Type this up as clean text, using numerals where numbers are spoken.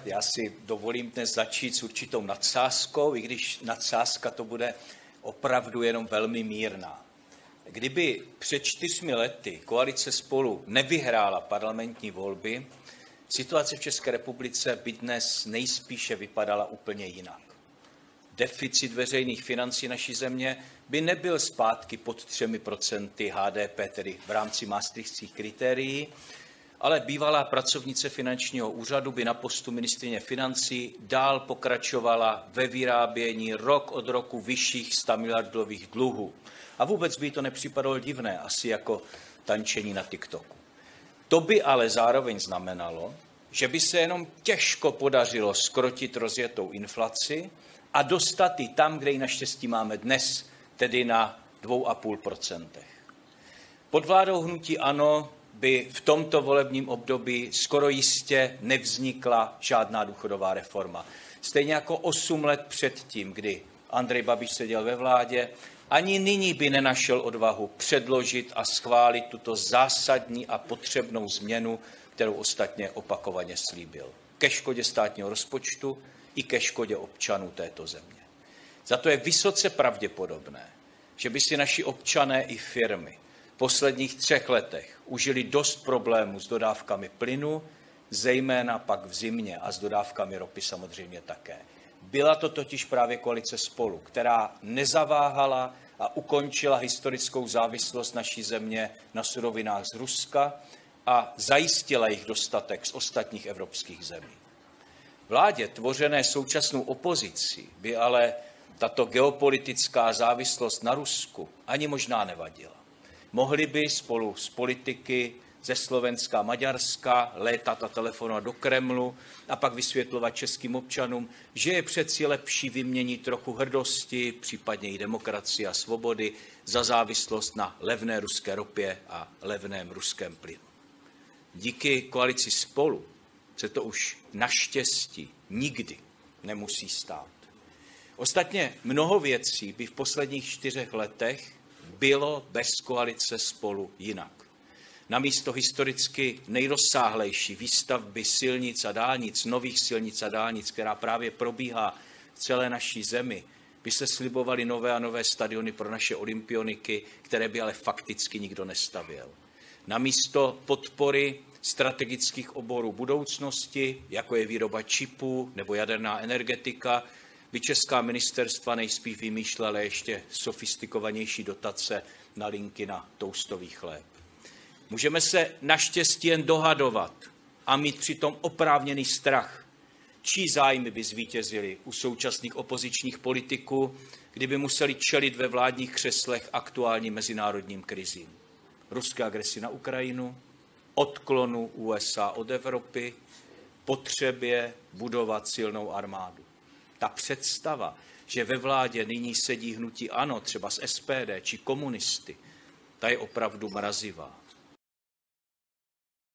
Já si dovolím dnes začít s určitou nadsázkou, i když nadsázka to bude opravdu jenom velmi mírná. Kdyby před 4 lety koalice Spolu nevyhrála parlamentní volby, situace v České republice by dnes nejspíše vypadala úplně jinak. Deficit veřejných financí naší země by nebyl zpátky pod 3% HDP, tedy v rámci maastrichtských kritérií, ale bývalá pracovnice finančního úřadu by na postu ministryně financí dál pokračovala ve vyrábění rok od roku vyšších 100 miliardových dluhů. A vůbec by to nepřipadalo divné, asi jako tančení na TikToku. To by ale zároveň znamenalo, že by se jenom těžko podařilo zkrotit rozjetou inflaci a dostat ji tam, kde ji naštěstí máme dnes, tedy na 2,5%. Pod vládou hnutí ANO by v tomto volebním období skoro jistě nevznikla žádná důchodová reforma. Stejně jako 8 let předtím, kdy Andrej Babiš seděl ve vládě, ani nyní by nenašel odvahu předložit a schválit tuto zásadní a potřebnou změnu, kterou ostatně opakovaně slíbil. Ke škodě státního rozpočtu i ke škodě občanů této země. Za to je vysoce pravděpodobné, že by si naši občané i firmy v posledních 3 letech užili dost problémů s dodávkami plynu, zejména pak v zimě, a s dodávkami ropy samozřejmě také. Byla to totiž právě koalice Spolu, která nezaváhala a ukončila historickou závislost naší země na surovinách z Ruska a zajistila jich dostatek z ostatních evropských zemí. Vládě tvořené současnou opozicí by ale tato geopolitická závislost na Rusku ani možná nevadila. Mohli by spolu s politiky ze Slovenska a Maďarska létat a telefonovat do Kremlu a pak vysvětlovat českým občanům, že je přeci lepší vyměnit trochu hrdosti, případně i demokracie a svobody za závislost na levné ruské ropě a levném ruském plynu. Díky koalici Spolu se to už naštěstí nikdy nemusí stát. Ostatně mnoho věcí by v posledních 4 letech bylo bez koalice Spolu jinak. Namísto historicky nejrozsáhlejší výstavby silnic a dálnic, nových silnic a dálnic, která právě probíhá v celé naší zemi, by se slibovaly nové a nové stadiony pro naše olympioniky, které by ale fakticky nikdo nestavěl. Namísto podpory strategických oborů budoucnosti, jako je výroba čipů nebo jaderná energetika, by česká ministerstva nejspíš vymýšlela ještě sofistikovanější dotace na linky na toustový chléb. Můžeme se naštěstí jen dohadovat a mít přitom oprávněný strach, čí zájmy by zvítězily u současných opozičních politiků, kdyby museli čelit ve vládních křeslech aktuálním mezinárodním krizím. Ruské agresi na Ukrajinu, odklonu USA od Evropy, potřebě budovat silnou armádu. Ta představa, že ve vládě nyní sedí hnutí ANO, třeba z SPD či komunisty, ta je opravdu mrazivá.